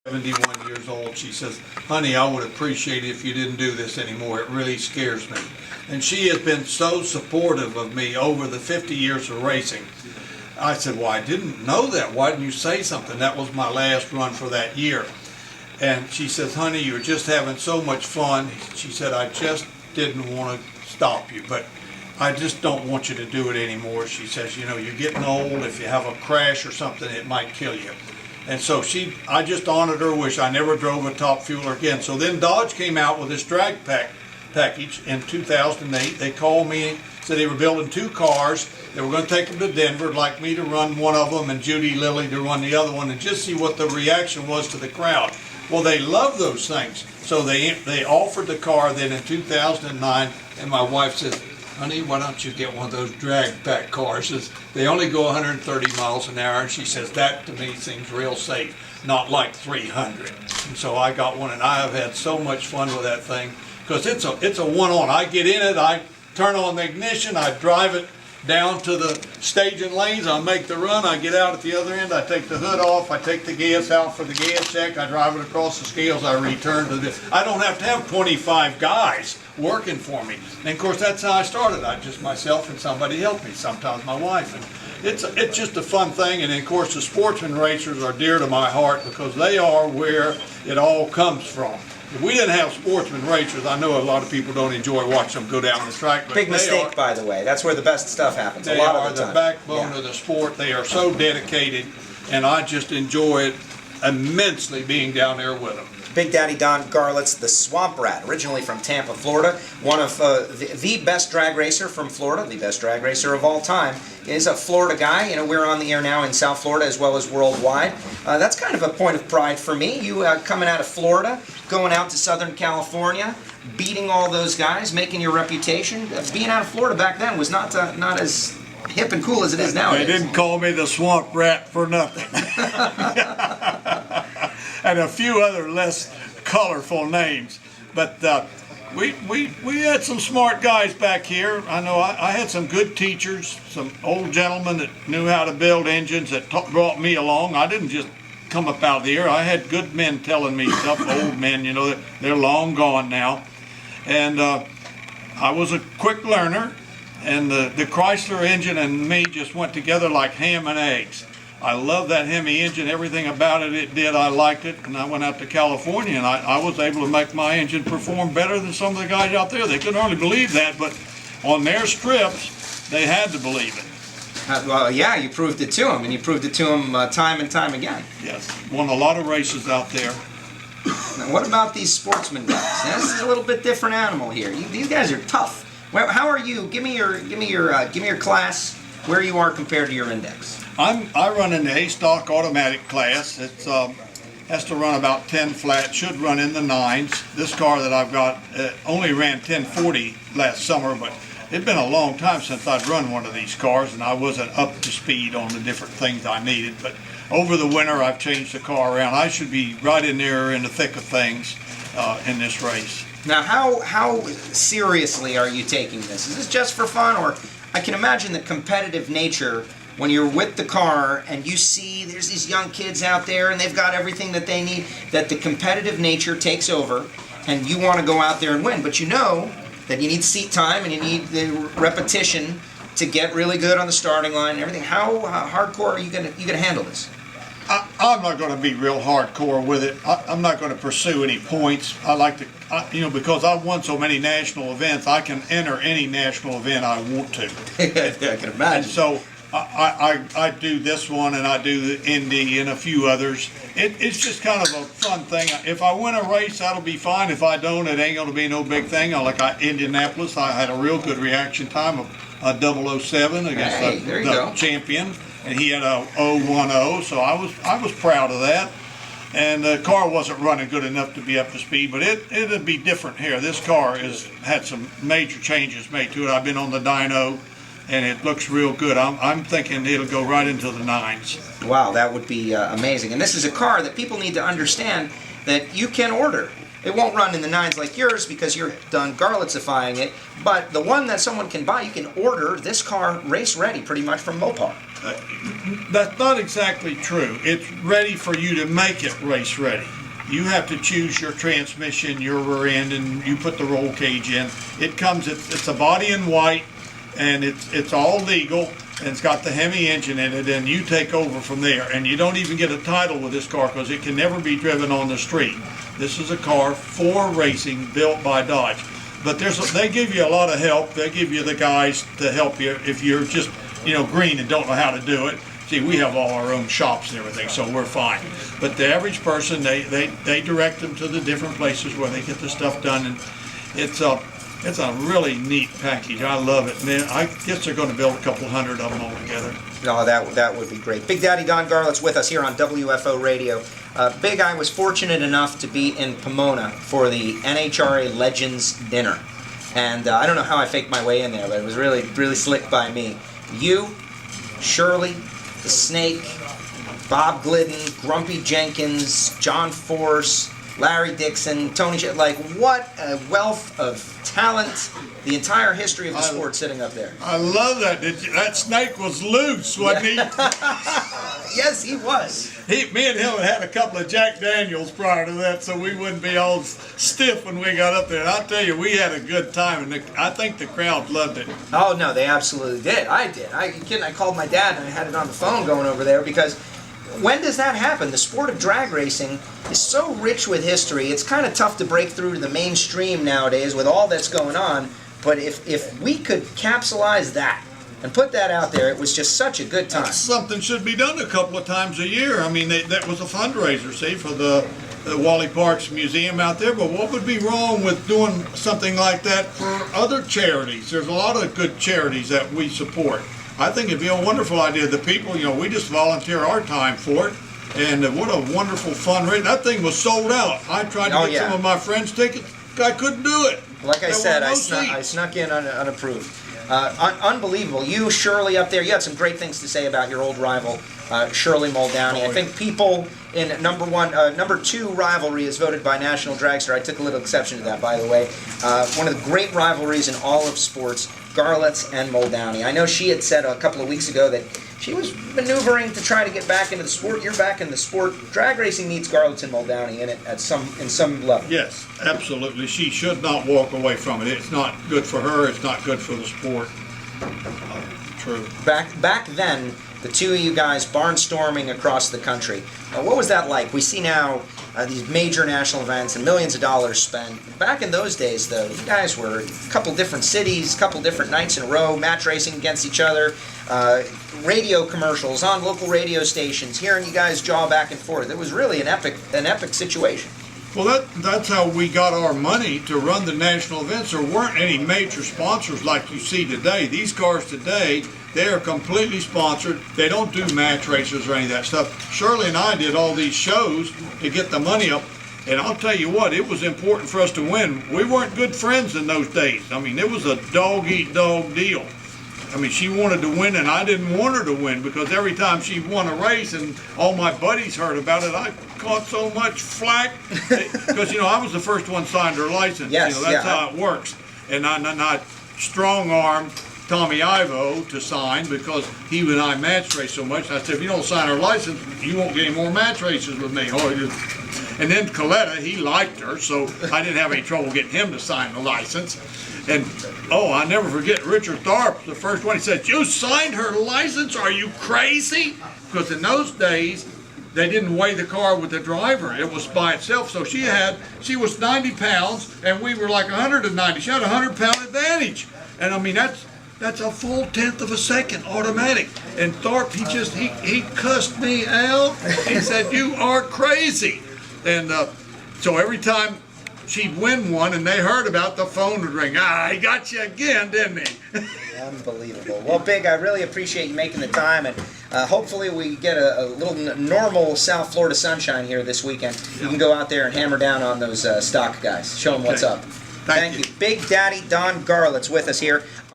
71 years old. She says, honey, I would appreciate it if you didn't do this anymore. It really scares me. And she has been so supportive of me over the 50 years of racing. I said, well, I didn't know that. Why didn't you say something? That was my last run for that year. And she says, honey, you're just having so much fun. She said, I just didn't want to stop you, but I just don't want you to do it anymore. She says, you know, you're getting old. If you have a crash or something, it might kill you. And so I just honored her wish. I never drove a Top Fueler again. So then Dodge came out with this drag package in 2008. They called me, said they were building 2 cars. They were going to take them to Denver, like me to run one of them and Judy Lilly to run the other one, and just see what the reaction was to the crowd. Well, they love those things. So they offered the car then in 2009, and my wife says, honey, why don't you get one of those drag pack cars? They only go 130 miles an hour, and she says, that to me seems real safe, not like 300. And so I got one, and I have had so much fun with that thing, because it's a one-on. I get in it, I turn on the ignition, I drive it down to the staging lanes, I make the run, I get out at the other end, I take the hood off, I take the gas out for the gas check, I drive it across the scales, I return to this. I don't have to have 25 guys working for me. And of course that's how I started. I just myself and somebody helped me, sometimes my wife. And it's just a fun thing, and of course the sportsman racers are dear to my heart because they are where it all comes from. If we didn't have sportsman racers, I know a lot of people don't enjoy watching them go down the track. But big mistake, by the way. That's where the best stuff happens. They a lot are of the time. backbone of the sport. They are so dedicated, and I just enjoy it immensely being down there with them. Big Daddy Don Garlits, the Swamp Rat, originally from Tampa, Florida. One of the best drag racer from Florida, the best drag racer of all time, is a Florida guy. You know, we're on the air now in South Florida as well as worldwide. That's kind of a point of pride for me. You coming out of Florida, going out to Southern California, beating all those guys, making your reputation. Being out of Florida back then was not as hip and cool as it is nowadays. They didn't call me the Swamp Rat for nothing. And a few other less colorful names. But we had some smart guys back here. I know I had some good teachers, some old gentlemen that knew how to build engines that brought me along. I didn't just come up out here. I had good men telling me stuff, old men, you know, they're long gone now. And I was a quick learner, and the Chrysler engine and me just went together like ham and eggs. I love that Hemi engine, everything about it did, I liked it, and I went out to California and I was able to make my engine perform better than some of the guys out there. They couldn't hardly believe that, but on their strips, they had to believe it. Well, yeah, you proved it to them, and you proved it to them time and time again. Yes, won a lot of races out there. Now, what about these sportsman guys? Now, this is a little bit different animal here. These guys are tough. Well, how are you? Give me your class, where you are compared to your index. I run in the A-Stock automatic class. It has to run about 10 flat, should run in the 9s. This car that I've got only ran 1040 last summer, but it'd been a long time since I'd run one of these cars, and I wasn't up to speed on the different things I needed. But over the winter, I've changed the car around. I should be right in there in the thick of things in this race. Now, how seriously are you taking this? Is this just for fun, or I can imagine the competitive nature when you're with the car and you see there's these young kids out there and they've got everything that they need, that the competitive nature takes over and you want to go out there and win, but you know that you need seat time and you need the repetition to get really good on the starting line and everything. How hardcore are you gonna handle this? I'm not going to be real hardcore with it. I'm not going to pursue any points. I like to, you know, because I've won so many national events, I can enter any national event I want to. I can imagine. And so I do this one, and I do the Indy and a few others. It's just kind of a fun thing. If I win a race, that'll be fine. If I don't, it ain't going to be no big thing. Like Indianapolis, I had a real good reaction time of 007 against the champion. And he had a 010, so I was proud of that. And the car wasn't running good enough to be up to speed, but it'll be different here. This car has had some major changes made to it. I've been on the dyno, and it looks real good. I'm thinking it'll go right into the 9s. Wow, that would be amazing. And this is a car that people need to understand that you can order. It won't run in the 9s like yours because you're done Garlitsifying it, but the one that someone can buy, you can order this car race ready pretty much from Mopar. That's not exactly true. It's ready for you to make it race ready. You have to choose your transmission, your rear end, and you put the roll cage in. It comes, it's a body in white, and it's all legal, and it's got the Hemi engine in it, and you take over from there. And you don't even get a title with this car because it can never be driven on the street. This is a car for racing, built by Dodge. But they give you a lot of help. They give you the guys to help you if you're just, green and don't know how to do it. See, we have all our own shops and everything, so we're fine. But the average person, they direct them to the different places where they get the stuff done, and it's a really neat package. I love it, man. I guess they're going to build a couple hundred of them all together. Oh, that would be great. Big Daddy Don Garlits with us here on WFO Radio. Big, I was fortunate enough to be in Pomona for the NHRA Legends Dinner. And I don't know how I faked my way in there, but it was really, really slick by me. You, Shirley, the Snake, Bob Glidden, Grumpy Jenkins, John Force, Larry Dixon, Tony, what a wealth of talent. The entire history of the sport sitting up there. I love that. That Snake was loose, wasn't he? Yes, he was. Me and him had a couple of Jack Daniels prior to that, so we wouldn't be all stiff when we got up there. And I'll tell you, we had a good time, and I think the crowd loved it. Oh, no, they absolutely did. I did. I called my dad, and I had it on the phone going over there, because when does that happen? The sport of drag racing is so rich with history, it's kind of tough to break through to the mainstream nowadays with all that's going on. But if we could capsulize that and put that out there, it was just such a good time. Something should be done a couple of times a year. I mean, that was a fundraiser, see, for the Wally Parks Museum out there. But what would be wrong with doing something like that for other charities? There's a lot of good charities that we support. I think it'd be a wonderful idea. The people, we just volunteer our time for it. And what a wonderful fundraiser. That thing was sold out. I tried to get some of my friends tickets. I couldn't do it. Like I said, I snuck in unapproved. Unbelievable. You, Shirley, up there, you had some great things to say about your old rival, Shirley Muldowney. I think people in number 2 rivalry is voted by National Dragster. I took a little exception to that, by the way. One of the great rivalries in all of sports, Garlits and Muldowney. I know she had said a couple of weeks ago that she was maneuvering to try to get back into the sport. You're back in the sport. Drag racing needs Garlits and Muldowney in it in some level. Yes, absolutely. She should not walk away from it. It's not good for her. It's not good for the sport. True. Back then, the two of you guys barnstorming across the country. What was that like? We see now these major national events and millions of dollars spent. Back in those days, though, you guys were a couple different cities, a couple different nights in a row, match racing against each other, radio commercials on local radio stations, hearing you guys jaw back and forth. It was really an epic situation. Well, that's how we got our money to run the national events. There weren't any major sponsors like you see today. These cars today, they are completely sponsored. They don't do match races or any of that stuff. Shirley and I did all these shows to get the money up. And I'll tell you what, it was important for us to win. We weren't good friends in those days. I mean, it was a dog-eat-dog deal. I mean, she wanted to win, and I didn't want her to win, because every time she won a race and all my buddies heard about it, I caught so much flack. Because, I was the first one signed her license. Yes, that's how it works. And I strong-armed Tommy Ivo to sign, because he and I match race so much. I said, if you don't sign her license, you won't get any more match races with me. And then Coletta, he liked her, so I didn't have any trouble getting him to sign the license. And, I never forget Richard Tharp, the first one, he said, "You signed her license? Are you crazy?" Because in those days, they didn't weigh the car with the driver. It was by itself. So she was 90 pounds, and we were like 190. She had a 100-pound advantage. And I mean, that's a full tenth of a second automatic. And Tharp, he cussed me out. He said, "You are crazy." And so every time she'd win one and they heard about it, the phone would ring. He got you again, didn't he? Unbelievable. Well, Big, I really appreciate you making the time, and hopefully we get a little normal South Florida sunshine here this weekend. You can go out there and hammer down on those stock guys. Show them what's up. Thank you. Big Daddy Don Garlits with us here.